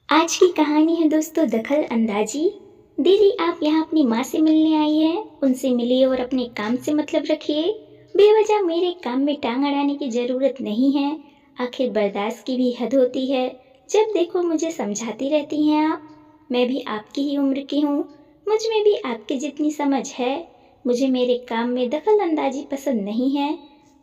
आज की कहानी है दोस्तों दखल अंदाजी। दीदी आप यहाँ अपनी माँ से मिलने आई हैं, उनसे मिलिए और अपने काम से मतलब रखिए। बेवजह मेरे काम में टांग अड़ाने की जरूरत नहीं है। आखिर बर्दाश्त की भी हद होती है। जब देखो मुझे समझाती रहती हैं आप। मैं भी आपकी ही उम्र की हूँ, मुझ में भी आपके जितनी समझ है। मुझे मेरे काम में दखल अंदाजी पसंद नहीं है।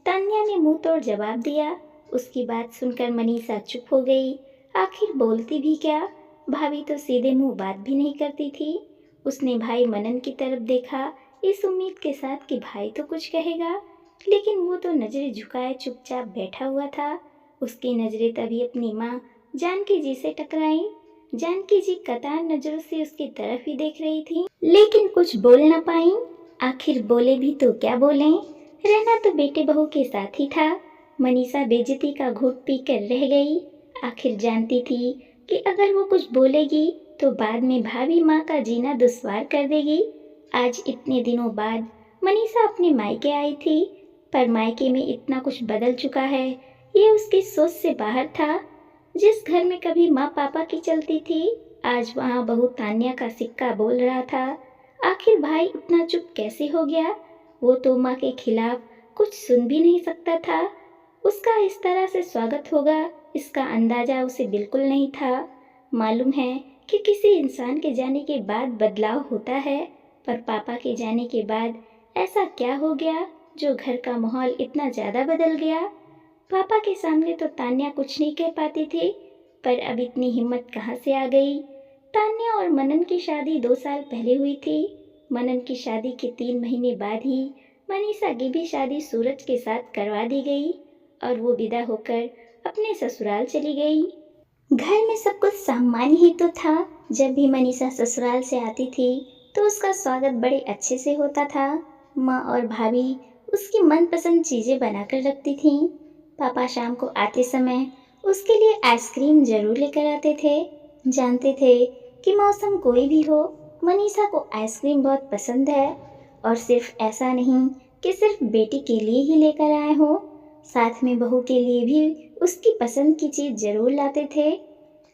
तान्या ने मुंह तोड़ जवाब दिया। उसकी बात सुनकर मनीषा चुप हो गई। आखिर बोलती भी क्या। भाभी तो सीधे मुंह बात भी नहीं करती थी। उसने भाई मनन की तरफ देखा, इस उम्मीद के साथ कि भाई तो कुछ कहेगा, लेकिन वो तो नजरें झुकाए चुपचाप बैठा हुआ था। उसकी नजरें तभी अपनी माँ जानकी जी से टकराई। जानकी जी कतार नजरों से उसकी तरफ ही देख रही थी, लेकिन कुछ बोल न पाई। आखिर बोले भी तो क्या बोले, रहना तो बेटे बहू के साथ ही था। मनीषा बेइज्जती का घूंट पीकर रह गई। आखिर जानती थी कि अगर वो कुछ बोलेगी तो बाद में भाभी माँ का जीना दुश्वार कर देगी। आज इतने दिनों बाद मनीषा अपने मायके आई थी, पर मायके में इतना कुछ बदल चुका है, ये उसकी सोच से बाहर था। जिस घर में कभी माँ पापा की चलती थी, आज वहाँ बहू तान्या का सिक्का बोल रहा था। आखिर भाई इतना चुप कैसे हो गया। वो तो माँ के खिलाफ कुछ सुन भी नहीं सकता था। उसका इस तरह से स्वागत होगा, इसका अंदाजा उसे बिल्कुल नहीं था। मालूम है कि किसी इंसान के जाने के बाद बदलाव होता है, पर पापा के जाने के बाद ऐसा क्या हो गया जो घर का माहौल इतना ज़्यादा बदल गया। पापा के सामने तो तान्या कुछ नहीं कह पाती थी, पर अब इतनी हिम्मत कहाँ से आ गई। तान्या और मनन की शादी 2 साल पहले हुई थी। मनन की शादी के 3 महीने बाद ही मनीषा की भी शादी सूरज के साथ करवा दी गई और वो विदा होकर अपने ससुराल चली गई। घर में सब कुछ सामान्य ही तो था। जब भी मनीषा ससुराल से आती थी तो उसका स्वागत बड़े अच्छे से होता था। माँ और भाभी उसकी मनपसंद चीजें बनाकर रखती थीं। पापा शाम को आते समय उसके लिए आइसक्रीम जरूर लेकर आते थे। जानते थे कि मौसम कोई भी हो, मनीषा को आइसक्रीम बहुत पसंद है। और सिर्फ ऐसा नहीं कि सिर्फ बेटी के लिए ही लेकर आए हो, साथ में बहू के लिए भी उसकी पसंद की चीज जरूर लाते थे।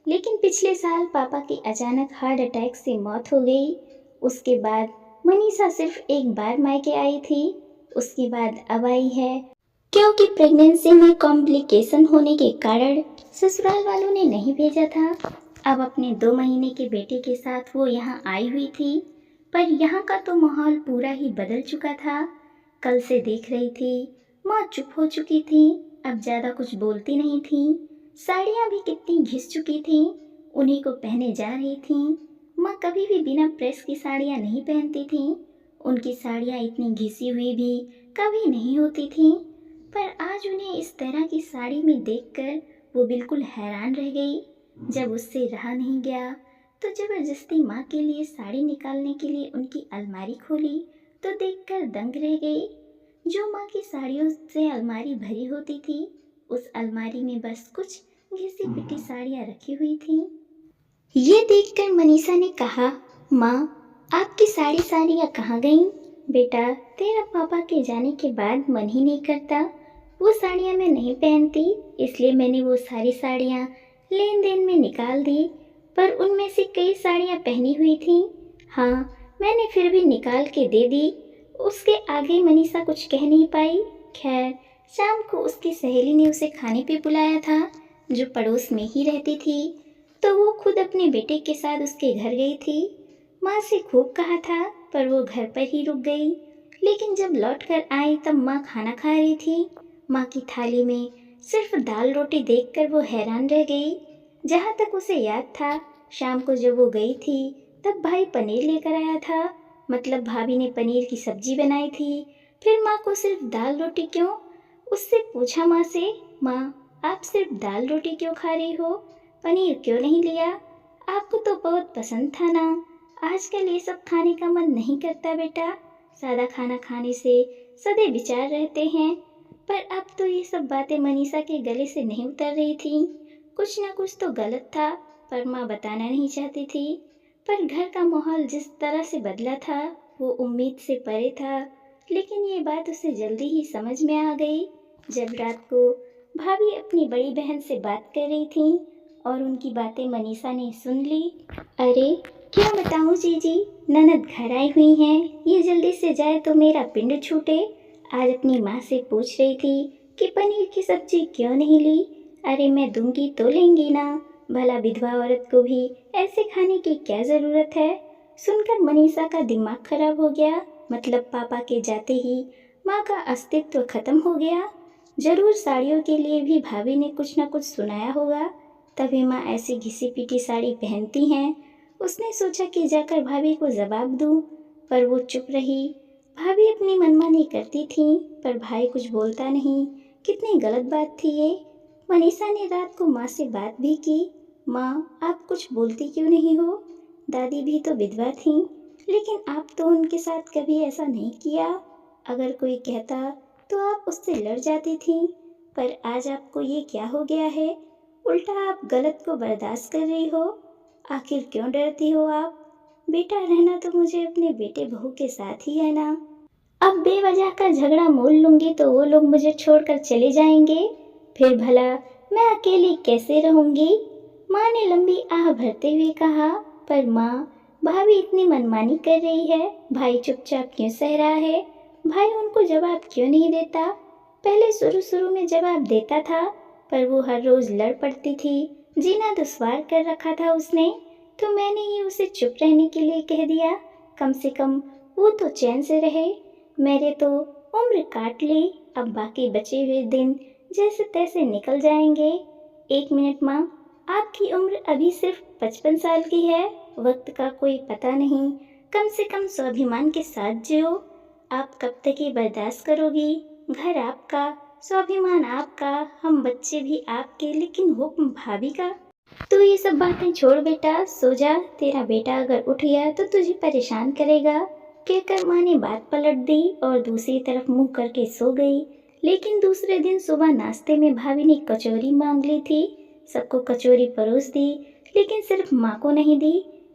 लेकिन पिछले साल पापा की अचानक हार्ट अटैक से मौत हो गई। उसके बाद मनीषा सिर्फ एक बार मायके आई थी, उसके बाद अब आई है, क्योंकि प्रेगनेंसी में कॉम्प्लिकेशन होने के कारण ससुराल वालों ने नहीं भेजा था। अब अपने 2 महीने के बेटे के साथ वो यहाँ आई हुई थी, पर यहाँ का तो माहौल पूरा ही बदल चुका था। कल से देख रही थी, माँ चुप हो चुकी थी, अब ज्यादा कुछ बोलती नहीं थी। साड़ियाँ भी कितनी घिस चुकी थी, उन्हीं को पहने जा रही थी। माँ कभी भी बिना प्रेस की साड़ियाँ नहीं पहनती थी। उनकी साड़ियाँ इतनी घिसी हुई भी कभी नहीं होती थी, पर आज उन्हें इस तरह की साड़ी में देखकर वो बिल्कुल हैरान रह गई। जब उससे रहा नहीं गया तो जबरदस्ती माँ के लिए साड़ी निकालने के लिए उनकी अलमारी खोली तो देखकर दंग रह गई। जो माँ की साड़ियों से अलमारी भरी होती थी, उस अलमारी में बस कुछ घिसी पिटी साड़ियाँ रखी हुई थीं। ये देखकर मनीषा ने कहा, माँ आपकी साड़ियाँ कहाँ गईं? बेटा तेरा पापा के जाने के बाद मन ही नहीं करता, वो साड़ियाँ मैं नहीं पहनती, इसलिए मैंने वो सारी साड़ियाँ लेन देन में निकाल दी। पर उनमें से कई साड़ियाँ पहनी हुई थीं। हाँ, मैंने फिर भी निकाल के दे दी। उसके आगे मनीषा कुछ कह नहीं पाई। खैर, शाम को उसकी सहेली ने उसे खाने पे बुलाया था, जो पड़ोस में ही रहती थी, तो वो खुद अपने बेटे के साथ उसके घर गई थी। माँ से खूब कहा था, पर वो घर पर ही रुक गई। लेकिन जब लौट कर आई तब माँ खाना खा रही थी। माँ की थाली में सिर्फ दाल रोटी देखकर वो हैरान रह गई। जहाँ तक उसे याद था, शाम को जब वो गई थी तब भाई पनीर लेकर आया था, मतलब भाभी ने पनीर की सब्जी बनाई थी। फिर माँ को सिर्फ दाल रोटी क्यों? उससे पूछा माँ से, माँ आप सिर्फ दाल रोटी क्यों खा रही हो, पनीर क्यों नहीं लिया? आपको तो बहुत पसंद था ना। आजकल ये सब खाने का मन नहीं करता बेटा, सादा खाना खाने से सदे विचार रहते हैं। पर अब तो ये सब बातें मनीषा के गले से नहीं उतर रही थी। कुछ ना कुछ तो गलत था, पर माँ बताना नहीं चाहती थी। पर घर का माहौल जिस तरह से बदला था वो उम्मीद से परे था। लेकिन ये बात उसे जल्दी ही समझ में आ गई। जब रात को भाभी अपनी बड़ी बहन से बात कर रही थी और उनकी बातें मनीषा ने सुन ली। अरे क्या बताऊँ जीजी, ननद घर आई हुई हैं, ये जल्दी से जाए तो मेरा पिंड छूटे। आज अपनी माँ से पूछ रही थी कि पनीर की सब्जी क्यों नहीं ली। अरे मैं दूंगी तो लेंगी ना, भला विधवा औरत को भी ऐसे खाने की क्या ज़रूरत है। सुनकर मनीषा का दिमाग खराब हो गया। मतलब पापा के जाते ही माँ का अस्तित्व खत्म हो गया। जरूर साड़ियों के लिए भी भाभी ने कुछ न कुछ सुनाया होगा, तभी माँ ऐसी घिसी पिटी साड़ी पहनती हैं। उसने सोचा कि जाकर भाभी को जवाब दूं, पर वो चुप रही। भाभी अपनी मनमानी करती थी, पर भाई कुछ बोलता नहीं। कितनी गलत बात थी ये। मनीषा ने रात को माँ से बात भी की। माँ, आप कुछ बोलती क्यों नहीं हो? दादी भी तो विधवा थी, लेकिन आप तो उनके साथ कभी ऐसा नहीं किया। अगर कोई कहता तो आप उससे लड़ जाती थी, पर आज आपको ये क्या हो गया है? उल्टा आप गलत को बर्दाश्त कर रही हो। आखिर क्यों डरती हो आप? बेटा रहना तो मुझे अपने बेटे बहू के साथ ही है ना। अब बेवजह का झगड़ा मोल लूंगी तो वो लोग मुझे छोड़कर चले जाएंगे, फिर भला मैं अकेली कैसे रहूंगी? माँ ने लंबी आह भरते हुए कहा। पर माँ, भाभी इतनी मनमानी कर रही है, भाई चुपचाप क्यों सह रहा है? भाई उनको जवाब क्यों नहीं देता? पहले शुरू शुरू में जवाब देता था, पर वो हर रोज लड़ पड़ती थी। जीना दुश्वार कर रखा था उसने, तो मैंने ही उसे चुप रहने के लिए कह दिया। कम से कम वो तो चैन से रहे। मेरे तो उम्र काट ली, अब बाकी बचे हुए दिन जैसे तैसे निकल जाएंगे। 1 मिनट माँ, आपकी उम्र अभी सिर्फ 55 साल की है। वक्त का कोई पता नहीं, कम से कम स्वाभिमान के साथ जियो। आप कब तक ये बर्दाश्त करोगी? घर आपका, स्वाभिमान आपका, हम बच्चे भी आपके, लेकिन हुक्म भाभी का। तू ये सब बातें छोड़ बेटा, सो जा। तेरा बेटा अगर उठ गया तो तुझे परेशान करेगा, कहकर माँ ने बात पलट दी और दूसरी तरफ मुंह करके सो गई। लेकिन दूसरे दिन सुबह नाश्ते में भाभी ने कचौरी मांग ली थी। सबको कचौरी परोस दी, लेकिन सिर्फ माँ को नहीं दी।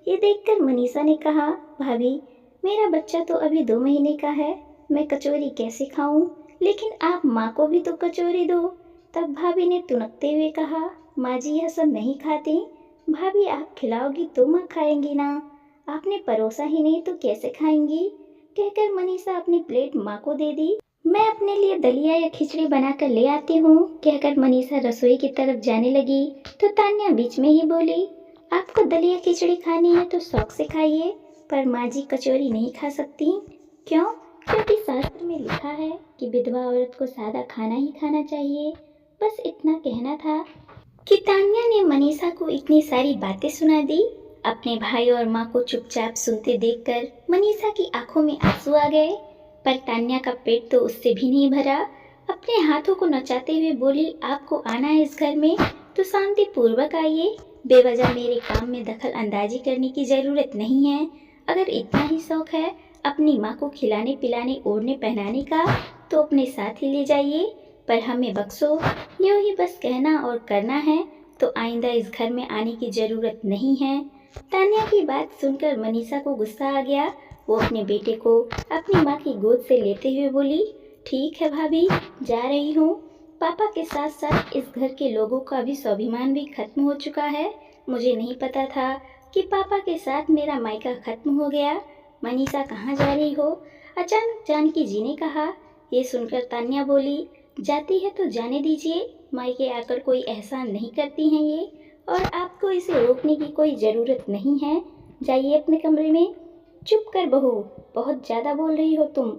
ये देखकर मनीषा ने कहा, भाभी मेरा बच्चा तो अभी 2 महीने का है, मैं कचौरी कैसे खाऊं? लेकिन आप माँ को भी तो कचौरी दो। तब भाभी ने तुनकते हुए कहा, माँ जी यह सब नहीं खाती। भाभी आप खिलाओगी तो माँ खाएंगी ना, आपने परोसा ही नहीं तो कैसे खाएंगी? कहकर मनीषा अपनी प्लेट माँ को दे दी। मैं अपने लिए दलिया या खिचड़ी बनाकर ले आती हूँ, कहकर मनीषा रसोई की तरफ जाने लगी तो तान्या बीच में ही बोली, आपको दलिया खिचड़ी खानी है तो शौक से खाइए, पर माँ जी कचौरी नहीं खा सकती। क्यों? क्योंकि शास्त्र में लिखा है कि विधवा औरत को सादा खाना ही खाना चाहिए। बस इतना कहना था कि तान्या ने मनीषा को इतनी सारी बातें सुना दी। अपने भाई और माँ को चुपचाप सुनते देखकर मनीषा की आंखों में आंसू आ गए, पर तान्या का पेट तो उससे भी नहीं भरा। अपने हाथों को नचाते हुए बोली, आपको आना है इस घर में तो शांति पूर्वक आइए, बेवजह मेरे काम में दखल अंदाजी करने की जरूरत नहीं है। अगर इतना ही शौक है अपनी माँ को खिलाने पिलाने ओढ़ने पहनाने का, तो अपने साथ ही ले जाइए, पर हमें बख्शो। यूं ही बस कहना और करना है, तो आइंदा इस घर में आने की जरूरत नहीं है। तान्या की बात सुनकर मनीषा को गुस्सा आ गया। वो अपने बेटे को अपनी माँ की गोद से लेते हुए बोली, ठीक है भाभी, जा रही हूँ। पापा के साथ साथ इस घर के लोगों का भी स्वाभिमान भी खत्म हो चुका है। मुझे नहीं पता था कि पापा के साथ मेरा मायका खत्म हो गया। मनीषा कहाँ जा रही हो? अचानक जानकी जी ने कहा। ये सुनकर तान्या बोली, जाती है तो जाने दीजिए, मायके आकर कोई एहसान नहीं करती हैं ये, और आपको इसे रोकने की कोई ज़रूरत नहीं है। जाइए अपने कमरे में। चुप कर बहू, बहुत ज़्यादा बोल रही हो तुम।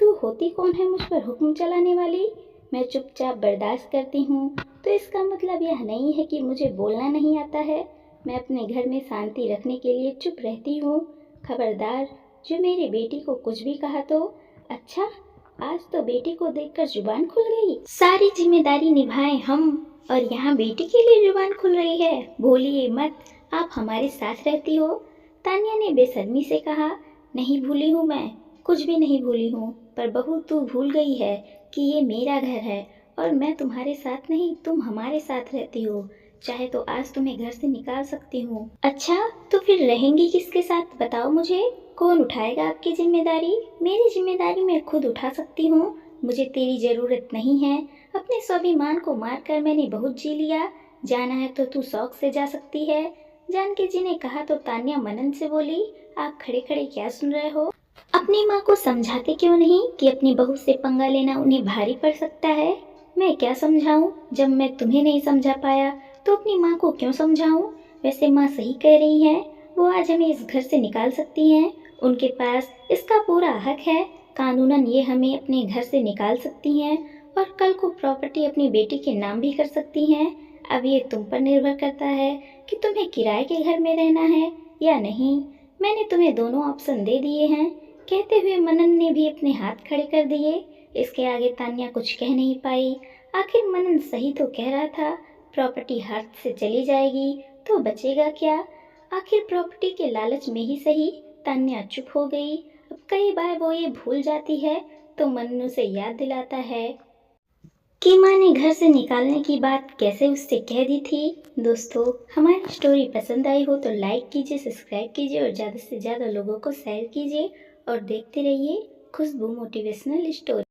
तू होती कौन है मुझ पर हुक्म चलाने वाली? मैं चुपचाप बर्दाश्त करती हूँ तो इसका मतलब यह नहीं है कि मुझे बोलना नहीं आता है। मैं अपने घर में शांति रखने के लिए चुप रहती हूँ। खबरदार, जो मेरी बेटी को कुछ भी कहा तो। अच्छा, आज तो बेटी को देखकर जुबान खुल गई। सारी जिम्मेदारी निभाएं हम, और यहाँ बेटी के लिए जुबान खुल रही है। भूलिए मत, आप हमारे साथ रहती हो। तान्या ने बेशर्मी से कहा, नहीं भूली हूँ मैं, कुछ भी नहीं भूली हूँ, पर बहू तू भूल गई है कि ये मेरा घर है और मैं तुम्हारे साथ नहीं, तुम हमारे साथ रहती हो। चाहे तो आज तुम्हें घर से निकाल सकती हूँ। अच्छा, तो फिर रहेंगी किसके साथ बताओ मुझे? कौन उठाएगा आपकी जिम्मेदारी? मेरी जिम्मेदारी मैं खुद उठा सकती हूँ, मुझे तेरी जरूरत नहीं है। अपने स्वाभिमान को मारकर मैंने बहुत जी लिया, जाना है तो तू शौक से जा सकती है। जानकी जी ने कहा तो तान्या मनन से बोली, आप खड़े खड़े क्या सुन रहे हो? अपनी माँ को समझाते क्यों नहीं कि अपनी बहू से पंगा लेना उन्हें भारी पड़ सकता है? मैं क्या समझाऊं? जब मैं तुम्हें नहीं समझा पाया तो अपनी माँ को क्यों समझाऊं? वैसे माँ सही कह रही हैं, वो आज हमें इस घर से निकाल सकती हैं। उनके पास इसका पूरा हक है। कानूनन ये हमें अपने घर से निकाल सकती हैं और कल को प्रॉपर्टी अपनी बेटी के नाम भी कर सकती हैं। अब ये तुम पर निर्भर करता है कि तुम्हें किराए के घर में रहना है या नहीं। मैंने तुम्हें दोनों ऑप्शन दे दिए हैं। कहते हुए मनन ने भी अपने हाथ खड़े कर दिए। इसके आगे तान्या कुछ कह नहीं पाई। आखिर मनन सही तो कह रहा था, प्रॉपर्टी हाथ से चली जाएगी तो बचेगा क्या? आखिर प्रॉपर्टी के लालच में ही सही तान्या चुप हो गई। अब कई बार वो ये भूल जाती है तो मनन उसे याद दिलाता है कि माँ ने घर से निकालने की बात कैसे उससे कह दी थी। दोस्तों, हमारी स्टोरी पसंद आई हो तो लाइक कीजिए, सब्सक्राइब कीजिए और ज़्यादा से ज़्यादा लोगों को शेयर कीजिए और देखते रहिए खुशबू मोटिवेशनल स्टोरी।